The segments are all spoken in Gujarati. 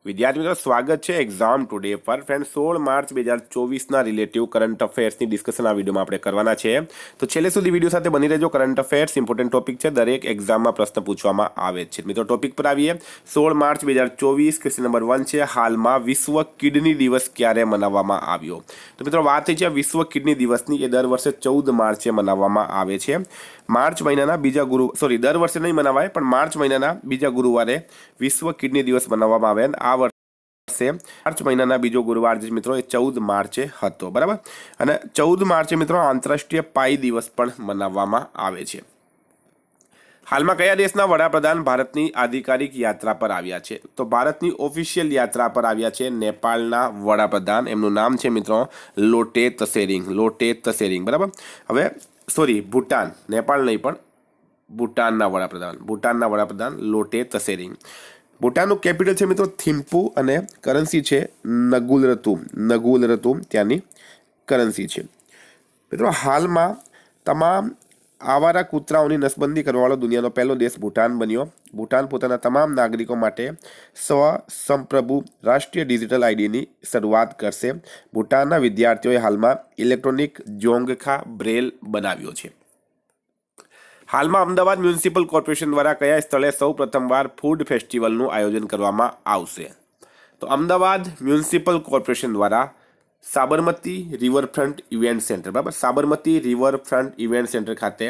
વિદ્યાર્થી મિત્રો સ્વાગત છે એક્ઝામ ટુડે પર ફ્રેન્ડ 16 માર્ચ 2024 રિલેટિવ કરંટ અફેર્સની ડિસ્કશન આ વિડીયોમાં આપણે કરવાના છે તો છેલ્લે સુધી વિડીયો સાથે બની રહેજો કરંટ અફેર્સ ઇમ્પોર્ટન્ટ ટોપિક છે દરેક એક્ઝામમાં પ્રશ્ન પૂછવામાં આવે છે મિત્રો ટોપિક પર આવીએ 16 માર્ચ 2024 ક્વેશ્ચન નંબર 1 છે હાલમાં વિશ્વ કિડની દિવસ ક્યારે મનાવવામાં આવ્યો તો મિત્રો વાત થઈ છે વિશ્વ કિડની દિવસની એ દર વર્ષે 14 માર્ચે મનાવવામાં આવે છે માર્ચ મહિનાના બીજા દર વર્ષે નહીં મનાવાય પણ માર્ચ મહિનાના બીજા ગુરુવારે વિશ્વ કિડની દિવસ મનાવવામાં આવે અને આ વર્ષે માર્ચ મહિનાના બીજો ગુરુવાર જે મિત્રો એ 14 માર્ચે હતો બરાબર અને 14 માર્ચે મિત્રો આંતરરાષ્ટ્રીય પાઈ દિવસ પણ મનાવવામાં આવે છે હાલમાં કયા દેશના વડાપ્રધાન ભારતની આધિકારિક યાત્રા પર આવ્યા છે તો ભારતની ઓફિશિયલ યાત્રા પર આવ્યા છે નેપાળના વડાપ્રધાન એમનું નામ છે મિત્રો લોટે તશેરિંગ બરાબર હવે ભૂટાન નેપાળ નહીં પણ ભૂટાનના વડાપ્રધાન લોટે તશેરિંગ ભૂટાનનું કેપિટલ છે મિત્રો થિમ્પુ અને કરન્સી છે નગુલ રતુમ ત્યાંની કરન્સી છે મિત્રો હાલમાં તમામ આવારા કૂતરાઓની નસબંધી કરવાવાળો દુનિયાનો પહેલો દેશ ભૂટાન બન્યો ભૂટાન પોતાના તમામ નાગરિકો માટે સ્વસંપ્રભુ રાષ્ટ્રીય ડિજિટલ આઈડીની શરૂઆત કરશે ભૂટાનના વિદ્યાર્થીઓએ હાલમાં ઇલેક્ટ્રોનિક જોંગખા બ્રેલ બનાવ્યો છે હાલમાં અમદાવાદ મ્યુનિસિપલ કોર્પોરેશન દ્વારા કયા સ્થળે સૌ પ્રથમવાર ફૂડ ફેસ્ટિવલનું આયોજન કરવામાં આવશે તો અમદાવાદ મ્યુનિસિપલ કોર્પોરેશન દ્વારા સાબરમતી રિવરફ્રન્ટ ઇવેન્ટ સેન્ટર બરાબર સાબરમતી રિવરફ્રન્ટ ઇવેન્ટ સેન્ટર ખાતે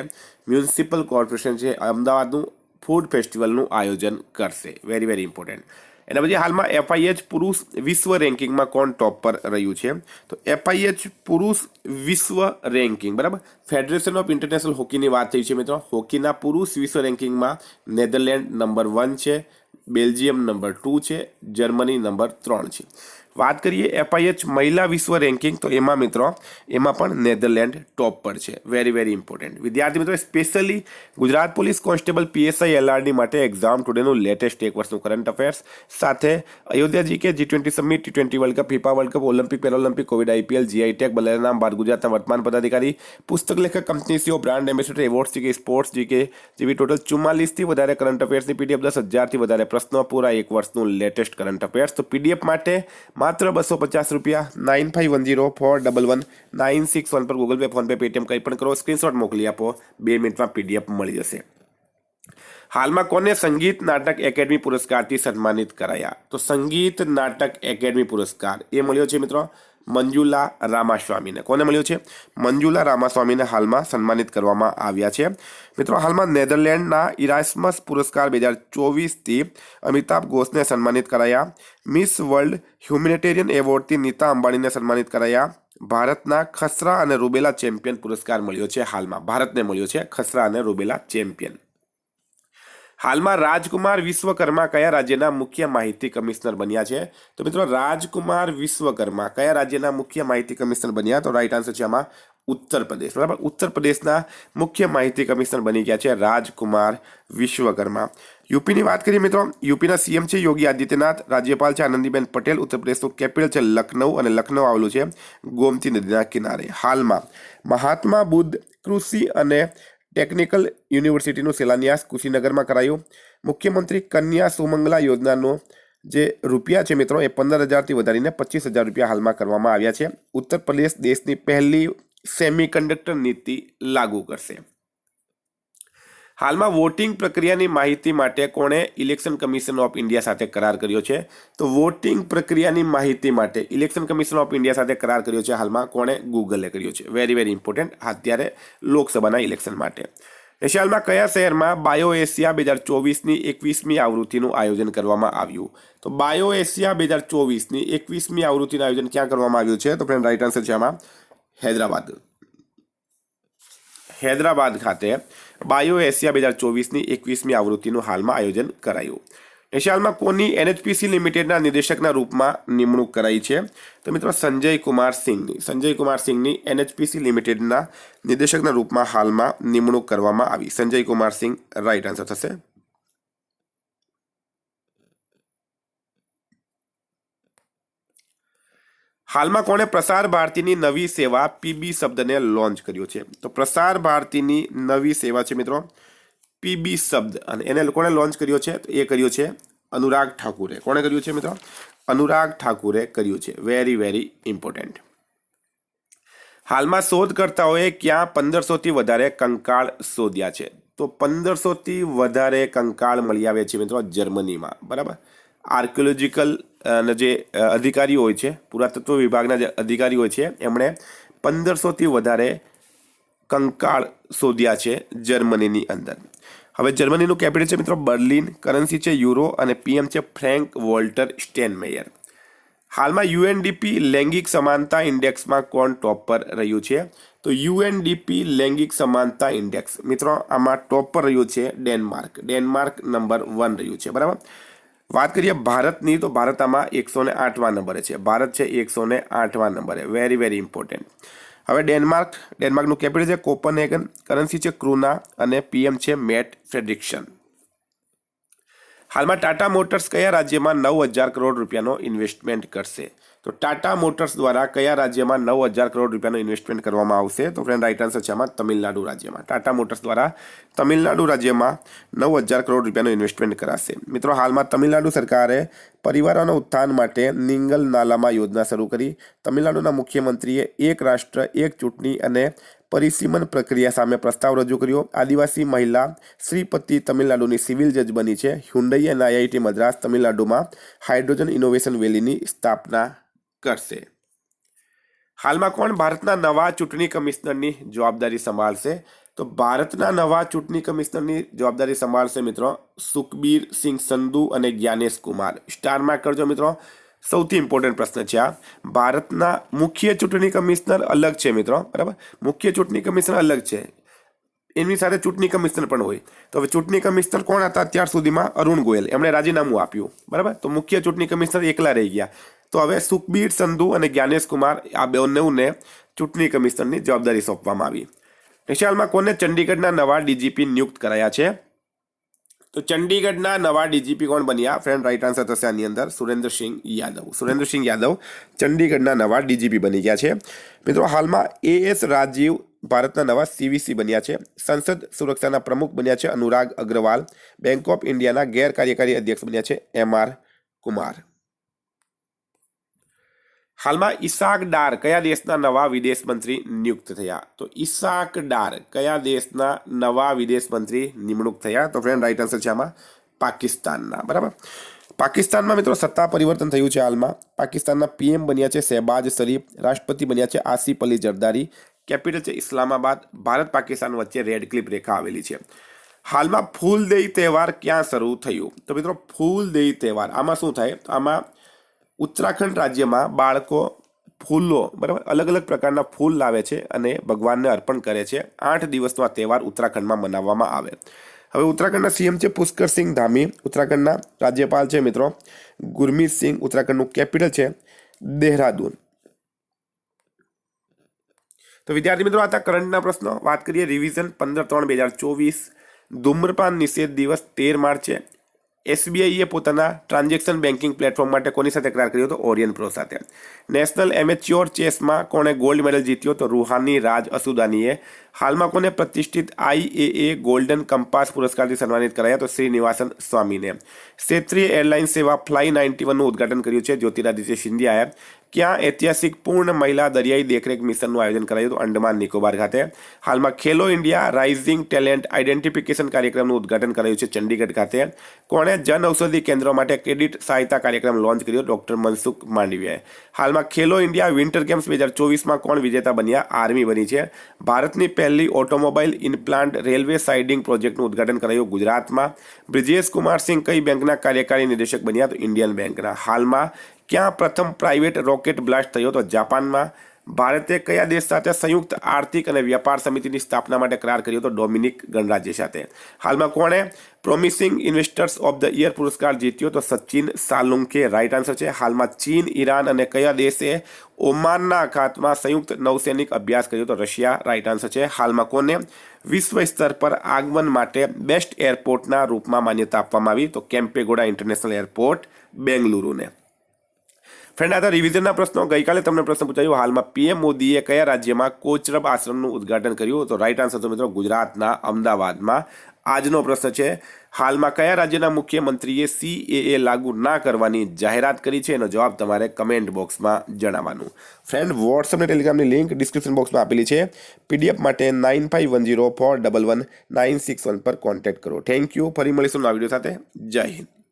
મ્યુનિસિપલ કોર્પોરેશન છે અમદાવાદનું ફૂડ ફેસ્ટિવલનું આયોજન કરશે વેરી ઇમ્પોર્ટન્ટ એના પછી હાલમાં FIH પુરુષ વિશ્વ રેન્કિંગમાં કોણ ટોપ પર રહ્યું છે તો FIH પુરુષ વિશ્વ રેન્કિંગ બરાબર ફેડરેશન ઓફ ઇન્ટરનેશનલ હોકીની વાત થઈ છે મિત્રો હોકીના પુરુષ વિશ્વ રેન્કિંગમાં નેધરલેન્ડ નંબર 1 છે બેલ્જિયમ નંબર 2 છે જર્મની નંબર 3 છે વાત કરીએ FIH મહિલા વિશ્વ રેન્કિંગ તો એમાં મિત્રો એમાં પણ નેધરલેન્ડ ટોપ પર છે વેરી ઇમ્પોર્ટન્ટ વિદ્યાર્થી મિત્રો specially Gujarat police constable PSI LRD માટે એક્ઝામ ટુડેનું લેટેસ્ટ એક વર્ષનું કરંટ અફેર્સ સાથે Ayodhya GK G20 summit T20 world cup FIFA world cup Olympic Paralympic Covid IPL GI tag બલેરામ બાદ ગુજરાતના વર્તમાન પદાધિકારી પુસ્તક લેખક company CEO brand ambassador awards GK sports GK જેવી ટોટલ 44થી વધારે કરંટ અફેર્સની PDF 10,000થી વધારે પ્રશ્નો પૂરા એક વર્ષનું લેટેસ્ટ કરંટ અફેર્સ તો PDF માટે માત્ર 250 રૂપિયા 9510411961 પર Google pay phone pay Paytm કંઈ પણ કરો સ્ક્રીનશોટ મોકલી આપો 2 મિનિટમાં PDF મળી જશે હાલમાં કોને સંગીત નાટક એકેડમી પુરસ્કારથી સન્માનિત કરાયા તો સંગીત નાટક એકેડમી પુરસ્કાર એ મળ્યો છે મિત્રો મંજુલા રામાસ્વામીને કોને મળ્યો છે મંજુલા રામાસ્વામીને હાલમાં સન્માનિત કરવામાં આવ્યા છે મિત્રો હાલમાં નેધરલેન્ડના ઇરાસ્મસ પુરસ્કાર 2024થી અમિતાભ ઘોષને સન્માનિત કરાયા મિસ વર્લ્ડ હ્યુમેનિટેરિયન એવોર્ડથી નીતા અંબાણીને સન્માનિત કરાયા ભારતના ખસરા અને રૂબેલા ચેમ્પિયન પુરસ્કાર મળ્યો છે હાલમાં ભારતને મળ્યો છે ખસરા અને રૂબેલા ચેમ્પિયન હાલમાં રાજકુમાર વિશ્વકર્મા કયા રાજ્યના મુખ્ય માહિતી કમિશનર બન્યા છે તો મિત્રો રાજકુમાર વિશ્વકર્મા કયા રાજ્યના મુખ્ય માહિતી કમિશનર બન્યા તો રાઈટ આન્સર છે આમાં ઉત્તર પ્રદેશ બરાબર ઉત્તર પ્રદેશના મુખ્ય માહિતી કમિશનર બની ગયા છે રાજકુમાર વિશ્વકર્મા યુપીની વાત કરીએ મિત્રો યુપીના CM છે યોગી આદિત્યનાથ રાજ્યપાલ છે આનંદીબેન પટેલ ઉત્તર પ્રદેશનું કેપિટલ છે લખનઉ અને લખનઉ આવેલું છે ગોમતી નદીના કિનારે હાલમાં મહાત્મા બુદ્ધ કૃષિ અને ટેકનિકલ યુનિવર્સિટીનું શિલાન્યાસ કુશીનગરમાં કરાયું મુખ્યમંત્રી કન્યા સુમંગલા યોજનાનો જે રૂપિયા છે મિત્રો એ 15,000થી વધારીને 25,000 રૂપિયા હાલમાં કરવામાં આવ્યા છે ઉત્તર પ્રદેશ દેશની પહેલી સેમિકન્ડક્ટર નીતિ લાગુ કરશે હાલમાં વોટિંગ પ્રક્રિયાની માહિતી માટે કોણે ઇલેક્શન કમિશન ઓફ ઇન્ડિયા સાથે કરાર કર્યો છે તો વોટિંગ પ્રક્રિયાની માહિતી માટે ઇલેક્શન કમિશન ઓફ ઇન્ડિયા સાથે કરાર કર્યો છે હાલમાં કોણે ગૂગલે કર્યો છે વેરી ઇમ્પોર્ટન્ટ અત્યારે લોકસભાના ઇલેક્શન માટે હાલમાં કયા શહેરમાં બાયો એશિયા 2024ની 21મી આવૃત્તિનું આયોજન કરવામાં આવ્યું તો બાયો એશિયા 2024ની 21મી આવૃત્તિનું આયોજન ક્યાં કરવામાં આવ્યું છે તો ફ્રેન્ડ રાઈટ આન્સર છે આમાં હૈદરાબાદ ખાતે બાયો એશિયા 2024ની 21મી આવૃત્તિનું હાલમાં આયોજન કરાયું હાલમાં કોની NHPC લિમિટેડના નિદેશકના રૂપમાં નિમણૂક કરાઈ છે તો મિત્રો સંજય કુમાર સિંઘની NHPC લિમિટેડના નિદેશકના રૂપમાં હાલમાં નિમણૂક કરવામાં આવી સંજય કુમાર સિંઘ રાઈટ આન્સર થશે હાલમાં કોણે પ્રસાર ભારતીની નવી સેવા PB શબ્દને લોન્ચ કર્યો છે તો પ્રસાર ભારતીની નવી સેવા છે મિત્રો PB શબ્દ અને એને લોકોને લોન્ચ કર્યો છે તો એ કર્યો છે अनुराग ठाकुरे कोणे कर्युं छे मित्रों? अनुराग ठाकुरे कर्युं छे। Very very इम्पोर्टન્ટ। हालमां शोधकर्ताओए क्या 1500 थी वधारे कंकाळ शोध्या छे? तो 1500 थी वधारे कंकाळ मळी आवे छे मित्रों जर्मनीमां, बराबर। आर्कियोलॉजिकल जे अधिकारी होय छे, पुरातत्व विभागना जे अधिकारी होय छे एमणे 1500 थी वधारे कंकाळ शोध्या छे जर्मनीनी अंदर। હવે જર્મનીનું કેપિટલ છે મિત્રો બર્લિન, કરન્સી છે યુરો અને પીએમ છે ફ્રેન્ક વોલ્ટર સ્ટેનમેયર। હાલમાં યુએનડીપી લૈંગિક સમાનતા ઇન્ડેક્સમાં કોણ ટોપ પર રહ્યું છે? તો યુએનડીપી લૈંગિક સમાનતા ઇન્ડેક્સ મિત્રો આમાં ટોપ પર રહ્યું છે ડેનમાર્ક। ડેનમાર્ક નંબર 1 રહ્યું છે, બરાબર। વાત કરીએ ભારતની તો ભારત આમાં 108મા નંબરે છે। ભારત છે 108મા નંબરે। Very very important. હવે ડેનમાર્કનું કેપિટલ છે કોપનહેગન, કરન્સી છે ક્રુના અને પીએમ છે મેટ ફ્રેડરિક્સન। હાલમાં ટાટા મોટર્સ કયા રાજ્યમાં 9000 કરોડ રૂપિયાનો ઇન્વેસ્ટમેન્ટ કરશે? તો ટાટા મોટર્સ દ્વારા કયા રાજ્યમાં 9000 કરોડ રૂપિયાનો ઇન્વેસ્ટમેન્ટ કરવામાં આવશે? તો ફ્રેન્ડ રાઈટ આન્સર છે આમાં તમિલનાડુ રાજ્યમાં। ટાટા મોટર્સ દ્વારા તમિલનાડુ રાજ્યમાં 9000 કરોડ રૂપિયાનો ઇન્વેસ્ટમેન્ટ કરાશે। મિત્રો હાલમાં તમિલનાડુ સરકારે પરિવારોના ઉત્થાન માટે નિંગલ નાલામાં યોજના શરૂ કરી। તમિલનાડુના મુખ્યમંત્રીએ એક રાષ્ટ્ર એક ચૂંટણી અને પરિસીમન પ્રક્રિયા સામે પ્રસ્તાવ રજૂ કર્યો। આદિવાસી મહિલા શ્રીપતિ તમિલનાડુની સિવિલ જજ બની છે। હ્યુન્ડાઈ અને આઈઆઈટી મદ્રાસ તમિલનાડુમાં હાઇડ્રોજન ઇનોવેશન વેલીની સ્થાપના કરશે। હાલમાં કોણ ભારતના નવા ચૂંટણી કમિશનરની જવાબદારી સંભાળશે? તો ભારતના નવા ચૂંટણી કમિશનરની જવાબદારી સંભાળશે મિત્રો સુખબીર સિંહ સંધુ અને જ્ઞાનેશ કુમાર। સ્ટાર માર્ક કરજો મિત્રો। સૌથી ઇમ્પોર્ટન્ટ પ્રશ્ન છે આ। ભારતના મુખ્ય ચૂંટણી કમિશનર અલગ છે મિત્રો, બરાબર। મુખ્ય ચૂંટણી કમિશનર અલગ છે, એની સાથે ચૂંટણી કમિશનર પણ હોય। તો હવે ચૂંટણી કમિશનર કોણ હતા અત્યાર સુધીમાં? અરુણ ગોયલ, એમણે રાજીનામું આપ્યું, બરાબર। તો મુખ્ય ચૂંટણી કમિશનર એકલા રહી ગયા। તો હવે સુખબીર સંધુ અને જ્ઞાનેશ કુમાર આ બેઉને ચૂંટણી કમિશનરની જવાબદારી સોંપવામાં આવી। હાલમાં કોને ચંડીગઢના નવા ડીજીપી નિયુક્ત કરાયા છે? તો ચંડીગઢના નવા ડીજીપી કોણ બન્યા? ફ્રેન્ડ રાઈટ આન્સર થશે આની અંદર સુરેન્દ્રસિંહ યાદવ। સુરેન્દ્રસિંહ યાદવ ચંડીગઢના નવા ડીજીપી બની ગયા છે। મિત્રો હાલમાં એએસ રાજીવ ભારતના નવા સીવીસી બન્યા છે। સંસદ સુરક્ષાના પ્રમુખ બન્યા છે અનુરાગ અગ્રવાલ। બેંક ઓફ ઇન્ડિયાના ગેરકાર્યકારી અધ્યક્ષ બન્યા છે એમઆર કુમાર। હાલમાં ઈસાક ડાર કયા દેશના નવા વિદેશ મંત્રી નિયુક્ત થયા? તો ઈસાક ડાર કયા દેશના નવા વિદેશ મંત્રી નિમણૂક થયા? તો ફ્રેન્ડ રાઈટ આન્સર છે આમાં પાકિસ્તાનના, બરાબર। પાકિસ્તાનમાં મિત્રો સત્તા પરિવર્તન થયું છે હાલમાં। પાકિસ્તાનના પીએમ બન્યા છે શહેબાજ શરીફ, રાષ્ટ્રપતિ બન્યા છે આસિફ અલી જરદારી, કેપિટલ છે ઇસ્લામાબાદ। ભારત પાકિસ્તાન વચ્ચે રેડ ક્લિપ રેખા આવેલી છે। હાલમાં ફૂલદેઈ તહેવાર ક્યાં શરૂ થયું? તો મિત્રો ફૂલદેઈ તહેવાર આમાં શું થાય? આમાં उत्तराखंड राज्य में बाळको फूलो बराबर अलग अलग प्रकारना फूल लावे छे अने भगवान ने अर्पण करे छे। 8 दिवसनो आ तहेवार उत्तराखंड में मनाववामां आवे। हवे उत्तराखंडना सीएम छे पुष्कर सिंह धामी, उत्तराखंडना राज्यपाल छे मित्रों गुरमीत सिंह, उत्तराखंडनुं कैपिटल छे देहरादून। तो विद्यार्थी मित्रों आता करंटना प्रश्नो बात करिए। रिविजन 15/3/2024 धूम्रपान निषेध दिवस 13 मार्चे। एसबीआई પોતાના ટ્રાન્ઝેક્શન બેન્કિંગ પ્લેટફોર્મ માટે કોની સાથે કરાર કર્યો? તો ઓરિયન પ્રો સાથે। નેશનલ એમેચ્યોર ચેસમાં કોણે ગોલ્ડ મેડલ જીત્યો? તો રૂહાની રાજ અસુદાનીએ। હાલમાં કોને પ્રતિષ્ઠિત આઈએએ ગોલ્ડન કંપાસ પુરસ્કારથી સન્માનિત કરાયા? તો શ્રીનિવાસન સ્વામીને। ક્ષેત્રીય એરલાઇન સેવા ફ્લાય 91નું ઉદ્ઘાટન કર્યું છે જ્યોતિરાદિત્ય સિંધિયાએ। क्या ऐतिहासिक पूर्ण महिला दरियाई देखरेख मिशन आयोजन कराયું? तो अंडमान निकोबार खाते। हाल में खेलो इंडिया राइजिंग टेलेंट आइडेंटिफिकेशन कार्यक्रम उद्घाटन कराયું છે ચંડીગઢ ખાતે। કોણે જન ઔષધિ કેન્દ્રો માટે ક્રેડિટ સહાયતા કાર્યક્રમ લોન્ચ કર્યો? ડોક્ટર મનસુખ માંડવિયાએ। હાલમાં ખેલો ઇન્ડિયા વિન્ટર ગેમ્સ 2024 માં કોણ વિજેતા બન્યા? આર્મી બની છે। ભારતની પહેલી ઓટોમોબાઈલ ઇનપ્લાન્ટ રેલવે સાઇડિંગ પ્રોજેક્ટનું ઉદ્ઘાટન કરાયું ગુજરાતમાં। બ્રિજેશ કુમાર સિંહ કઈ બેંકના કાર્યકારી નિદેશક બન્યા? તો ઇન્ડિયન બેંકના। હાલમાં क्या प्रथम प्राइवेट रॉकेट ब्लास्ट थयो? तो जापान में। भारते कया देश साथे संयुक्त आर्थिक और व्यापार समिति की स्थापना माटे करार कर्यो? तो डोमिनिक गणराज्य साथे। हाल में कोणे promising investors of the year पुरस्कार जीत्यो? तो सचिन सालुंखे राइट आंसर है। हाल में चीन ईरान और कया देशे ओमानना अखातमां संयुक्त नौसैनिक अभ्यास कर्यो? तो रशिया राइट आंसर है। हाल में कोने विश्व स्तर पर आगमन माटे बेस्ट एरपोर्टना रूप में मान्यता आपवामां आवी? तो केम्पेगौड़ा इंटरनेशनल एरपोर्ट बेंगलुरु ने। ફ્રેન્ડ, આ હતા રિવિઝનના પ્રશ્નો. ગઈકાલે તમને પ્રશ્ન પૂછાયો, હાલમાં પીએમ મોદીએ કયા રાજ્યમાં કોચરબ આશ્રમનું ઉદ્ઘાટન કર્યું? તો રાઈટ આન્સર તો મિત્રો ગુજરાતના અમદાવાદમાં. આજનો પ્રશ્ન છે, હાલમાં કયા રાજ્યના મુખ્યમંત્રીએ CAA લાગુ ના કરવાની જાહેરાત કરી છે? એનો જવાબ તમારે કમેન્ટ બોક્સમાં જણાવવાનું. ફ્રેન્ડ, વોટ્સઅપ અને ટેલિગ્રામની લિંક ડિસ્ક્રિપ્શન બોક્સમાં આપેલી છે. PDF માટે 9510411961 પર કોન્ટેક્ટ કરો. Thank you. ફરી મળીશું નવા વિડીયો સાથે. જય હિન્દ.